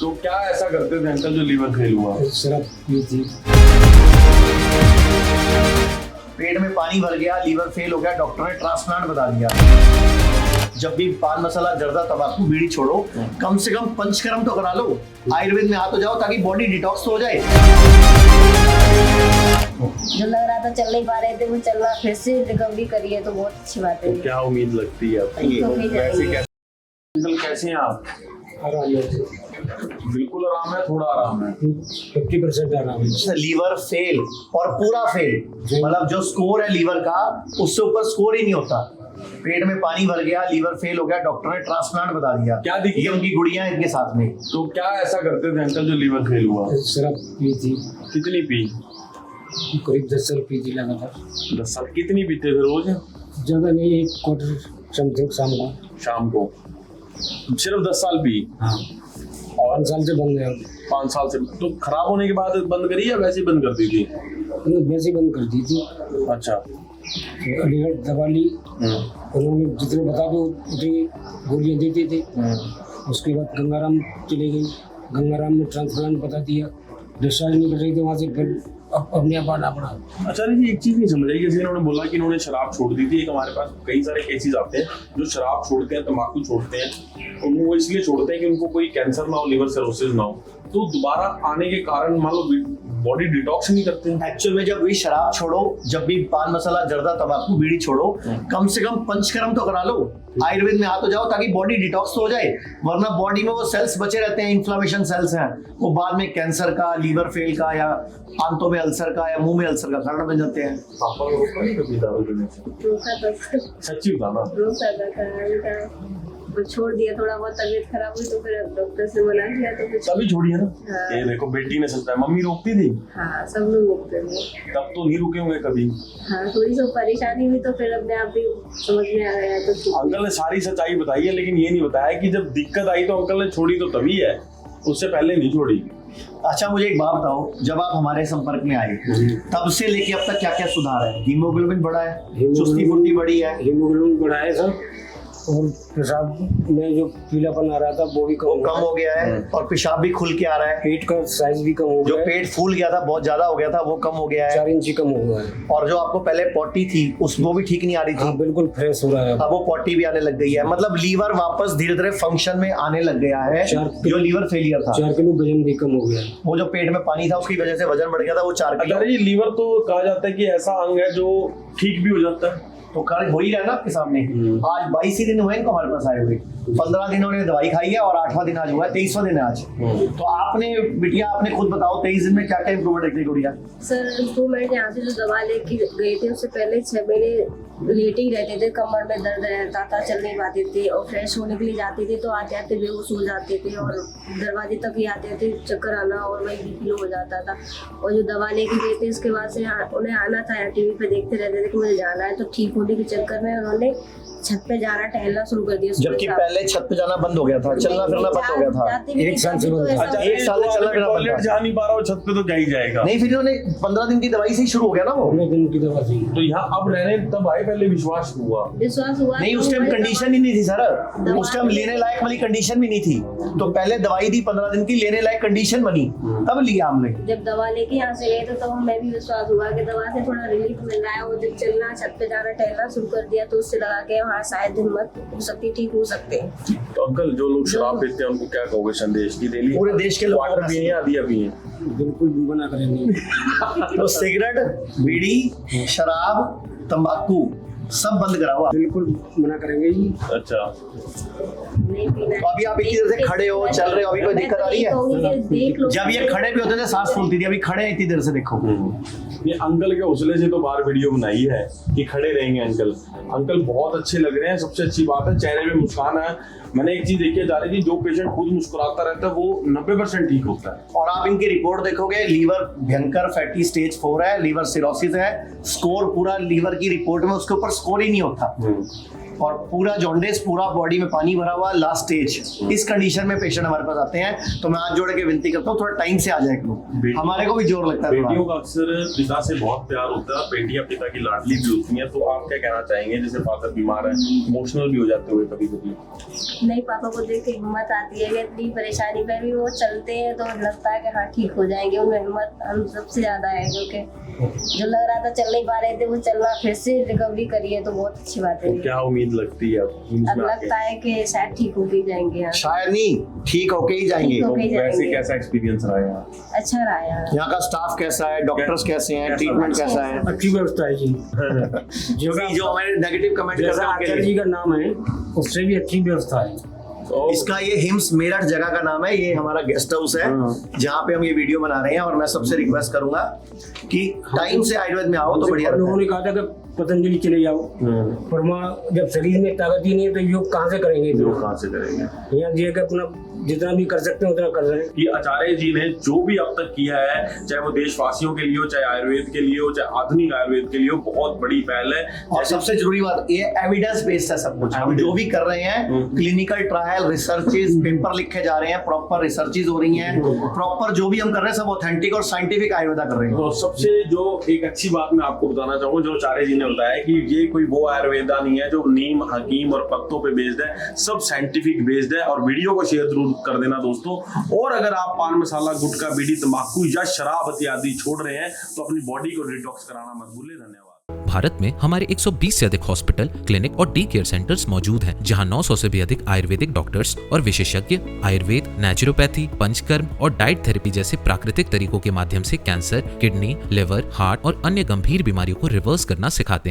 तो क्या ऐसा करते थे अंकल जो लीवर फेल हुआ? शराब पी थी। पेट में पानी भर गया, लीवर फेल हो गया, डॉक्टर ने ट्रांसप्लांट बता दिया। जब भी पान मसाला जर्दा तंबाकू बीड़ी छोड़ो, कम से कम पंचकर्म तो करा लो, आयुर्वेद में हाथ हो जाओ ताकि बॉडी डिटॉक्स तो हो जाए। जो लग रहा था चल नहीं पा रहे थे वो चलना फिर से रिकवरी करी है तो बहुत अच्छी बात है। तो क्या उम्मीद लगती है आपको? वैसे कैसे अंकल कैसे हैं आप? आराम है, बिल्कुल आराम है, थोड़ा आराम है। 50% आराम है। लीवर फेल और पूरा फेल, मतलब जो स्कोर है लीवर का उससे ऊपर स्कोर ही नहीं होता। पेट में पानी भर गया, लीवर फेल हो गया, डॉक्टर ने ट्रांसप्लांट बता दिया। क्या दिक्कत? ये उनकी गुड़िया है इनके साथ में। तो क्या ऐसा करते थे अंकल जो लीवर फेल हुआ? शराब पी थी, कितनी पी? करीब 10 साल पी थी लगातार। 10 साल। कितनी पीते थे रोज? ज़्यादा नहीं, 1 क्वार्टर समथिंग शाम को। शाम को सिर्फ 10 साल पी? हाँ, और 5 साल से बंद है। 5 साल से तो खराब होने के बाद बंद करी या वैसे ही बंद कर दी थी? वैसे ही बंद कर दी थी। अच्छा। तो अलीगढ़ दवा ली, उन्होंने जितने बता दो उतनी गोलियाँ देते थे। उसके बाद गंगाराम चले गई, गंगाराम में ट्रांसप्लांट बता दिया, डिस्चार्ज नहीं कर रही थी वहाँ से, फिर अपने आप आना पड़ा। अच्छा जी, एक चीज नहीं समझ आई, जैसे इन्होंने बोला कि इन्होंने शराब छोड़ दी थी। एक हमारे पास कई सारे केसेस आते हैं जो शराब छोड़ते हैं, तंबाकू छोड़ते हैं, और वो इसलिए छोड़ते हैं कि उनको कोई कैंसर ना हो, लिवर सिरोसिस ना हो। तो दोबारा आने के कारण मान लो बॉडी डिटॉक्स नहीं करते हैं। एक्चुअल में जब भी शराब छोड़ो, जब भी पान मसाला जर्दा तंबाकू बीड़ी छोड़ो, कम से कम पंचकर्म तो करा लो, आयुर्वेद में हाथ हो जाओ ताकि बॉडी डिटॉक्स तो हो जाए। वरना बॉडी में वो सेल्स बचे रहते हैं, इन्फ्लेमेशन सेल्स हैं, वो बाद में कैंसर का, लीवर फेल का, या आंतों में अल्सर का, या मुंह में अल्सर का कारण बन जाते हैं। पापा को रोका नहीं कभी दारू पीने से? रोका था, सच्ची बताना। रोका था, वो छोड़ दिया। थोड़ा बहुत तबीयत खराब हुई तो फिर डॉक्टर से मना किया तो फिर तभी छोड़ी है ना। हाँ। ये देखो बेटी ने सच है, मम्मी रोकती थी हाँ, सब लोग रोकते हैं। तब तो नहीं रुके होंगे कभी। हाँ, थोड़ी सी परेशानी हुई तो फिर अपने आप ही समझ में आ गया तो ठीक। अंकल ने सारी सच्चाई बताई है, लेकिन ये नहीं बताया कि जब दिक्कत आई तो अंकल ने छोड़ी तो तभी है, उससे पहले नहीं छोड़ी। अच्छा, मुझे एक बात बताओ, जब आप हमारे संपर्क में आए तब से लेके अब तक क्या क्या सुधार है? हीमोग्लोबिन बढ़ा है, चुस्ती फुर्ती बढ़ी है, हीमोग्लोबिन बढ़ा है सर, और पेशाब में जो पीलापन आ रहा था वो भी वो कम हो गया है, और पेशाब भी खुल के आ रहा है। पेट का साइज भी कम हो जो गया है, पेट फूल गया था, बहुत ज्यादा हो गया था, वो कम हो गया है। 4 इंच कम हो गया है। और जो आपको पहले पॉटी थी वो भी ठीक नहीं आ रही हाँ, थी, बिल्कुल फ्रेश हो रहा है। अब वो पॉटी भी आने लग गई है। मतलब लीवर वापस धीरे धीरे फंक्शन में आने लग गया है। जो लीवर फेलियर था, 4 किलो वजन भी कम हो गया है। वो जो पेट में पानी था उसकी वजह से वजन बढ़ गया था, वो 4 किलो। अरे ये लीवर तो कहा जाता है कि ऐसा अंग है जो ठीक भी हो जाता है। तो कार्य हो ही रहा है ना आपके सामने। आज 22 ही दिन हुए इनको हमारे पास आए हुए, 15 दिन उन्होंने दवाई खाई है, और 8वां दिन आज हुआ है, 23वां दिन है आज। तो आपने बिटिया, आपने खुद बताओ 23 दिन में क्या क्या इंप्रूवमेंट देखने को दिया? सर इम्प्रूवमेंट यहाँ से जो दवा लेके गए थे उससे पहले 6 महीने लेटे ही रहते थे, कमर में दर्द रहता था, चल नहीं पाते थे, और फ्रेश होने के लिए जाते थे तो आते आते बेहोश हो जाते थे, और दरवाजे तक ही आते थे, चक्कर आना और वही BP लो हो जाता था। और जो दवा लेके गए थे उसके बाद से उन्हें आना था, TV पे देखते रहते थे कि मुझे जाना है, तो ठीक होने के चक्कर में उन्होंने छत पे जाना, टहलना शुरू कर दिया। जबकि पहले छत पे जाना बंद हो गया था, चलना फिरना बंद हो गया था। 1 साल से बंद था। अच्छा, एक साल से चलना फिरना बंद टॉयलेट था। जा नहीं पा रहा हो, छत पे तो क्या ही जाएगा। नहीं, फिर इन्होंने 15 दिन की दवाई से ही शुरू हो गया ना वो। 15 दिन की दवा थी। तो यहाँ अब रहने तब आए, पहले विश्वास हुआ। विश्वास हुआ नहीं, उस टाइम कंडीशन ही नहीं थी सर, उस टाइम लेने लायक वाली कंडीशन भी नहीं थी। तो पहले दवाई दी 15 दिन की, लेने लायक कंडीशन बनी, तब लिया हमने। जब दवा लेके यहाँ से गए तो हमें भी विश्वास हुआ कि दवा से थोड़ा रिलीफ मिल रहा है, और जब चलना, छत पे जाना, टहलना शुरू कर दिया तो उससे लगा के वहाँ शायद हिम्मत हो सकती, ठीक हो सकते हैं। तो अंकल, जो लोग शराब पीते हैं उनको क्या कहोगे संदेश की? डेली पूरे देश के लोग वाटर पिए या दिया पिए? बिल्कुल भी मना करेंगे। तो सिगरेट, बीड़ी, शराब, तंबाकू सब बंद कराओ आप। बिल्कुल मना करेंगे जी। अच्छा, नहीं पीना। तो अभी आप इतनी देर से खड़े हो, चल रहे हो, अभी कोई दिक्कत आ रही है? जब ये खड़े भी होते थे सांस फूलती थी, अभी खड़े हैं इतनी देर से, देखो। ये अंकल के हौसले से तो बाहर वीडियो बनाई है कि खड़े रहेंगे अंकल। अंकल बहुत अच्छे लग रहे हैं, सबसे अच्छी बात है चेहरे पे मुस्कान है। मैंने एक चीज देखी जा रही थी, जो पेशेंट खुद मुस्कुराता रहता है वो 90% ठीक होता है। और आप इनकी रिपोर्ट देखोगे, लीवर भयंकर फैटी स्टेज 4 है, लीवर सिरोसिस है, स्कोर पूरा लीवर की रिपोर्ट में उसके ऊपर स्कोर ही नहीं होता। और पूरा जॉन्डिस, पूरा बॉडी में पानी भरा हुआ, लास्ट स्टेज, इस कंडीशन में पेशेंट हमारे पास आते हैं। तो मैं हाथ जोड़ के विनती करता हूँ थोड़ा टाइम से आ जाए लोग, हमारे को भी जोर लगता है। बेटियों का अक्सर पिता से बहुत प्यार होता है, बेटियां पिता की लाडली भी होती हैं, तो आप क्या कहना चाहेंगे? जैसे फादर बीमार है, इमोशनल भी हो जाते हुए कभी कभी? नहीं, पापा को देख के हिम्मत आती है कि इतनी परेशानी में भी वो चलते हैं तो लगता है कि हाँ ठीक हो जाएंगे। उनमें हिम्मत हम सबसे ज्यादा है, क्योंकि जो लग रहा था चल नहीं पा रहे थे वो चलना फिर से रिकवरी करी है, तो बहुत अच्छी बात है। तो क्या उम्मीद लगती है अब लगता है कि शायद ठीक होके ही जाएंगे यहाँ। शायद नहीं, ठीक होके ही जाएंगे। ठीक तो होके ही वैसे जाएंगे। कैसा एक्सपीरियंस रहा यहाँ? अच्छा रहा यहाँ। यहाँ का स्टाफ कैसा है, डॉक्टर्स कैसे हैं, ट्रीटमेंट कैसा है? अच्छी व्यवस्था है जी। जो हमारे नेगेटिव कमेंट कर जैसा रहे आचार्य हैं जी का नाम है उससे भी अच्छी व्यवस्था है। इसका, ये हिम्स मेरठ जगह का नाम है, ये हमारा गेस्ट हाउस है जहाँ पे हम ये वीडियो बना रहे हैं। और मैं सबसे रिक्वेस्ट करूंगा कि टाइम से आयुर्वेद में आओ तो बढ़िया रहता लोगों है। ने कहा था कि पतंजलि चले जाओ, पर वहाँ जब शरीर में ताकत ही नहीं है तो योग कहाँ से करेंगे? लोग कहाँ से करेंगे? यहाँ जी का अपना जितना भी कर सकते हैं उतना कर रहे हैं। कि आचार्य जी ने जो भी अब तक किया है, चाहे वो देशवासियों के लिए हो, चाहे आयुर्वेद के लिए हो, चाहे आधुनिक आयुर्वेद के लिए हो, बहुत बड़ी पहल है। और सबसे जरूरी बात, ये एविडेंस बेस्ड है सब कुछ। हम जो भी कर रहे हैं, क्लिनिकल ट्रायल, रिसर्चेस, पेपर लिखे जा रहे हैं, प्रॉपर रिसर्चेस हो रही हैं, प्रॉपर जो भी हम कर रहे हैं सब ऑथेंटिक और साइंटिफिक आयुर्वेदा कर रहे हैं। तो सबसे जो एक अच्छी बात मैं आपको बताना चाहूंगा, जो आचार्य जी ने बताया कि ये कोई वो आयुर्वेदा नहीं है जो नीम, हकीम और पत्तों पे बेस्ड है, सब साइंटिफिक बेस्ड है। और वीडियो को शेयर जरूर कर देना दोस्तों। और अगर आप पान मसाला, गुटखा, बीड़ी, तंबाकू या शराब इत्यादि छोड़ रहे हैं तो अपनी बॉडी को डिटॉक्स कराना मत भूलें। धन्यवाद। भारत में हमारे 120 से अधिक हॉस्पिटल, क्लिनिक और डी केयर सेंटर्स मौजूद हैं, जहां 900 से भी अधिक आयुर्वेदिक डॉक्टर्स और विशेषज्ञ आयुर्वेद, नेचुरोपैथी, पंचकर्म और डाइट थेरेपी जैसे प्राकृतिक तरीकों के माध्यम से कैंसर, किडनी, लिवर, हार्ट और अन्य गंभीर बीमारियों को रिवर्स करना सिखाते हैं।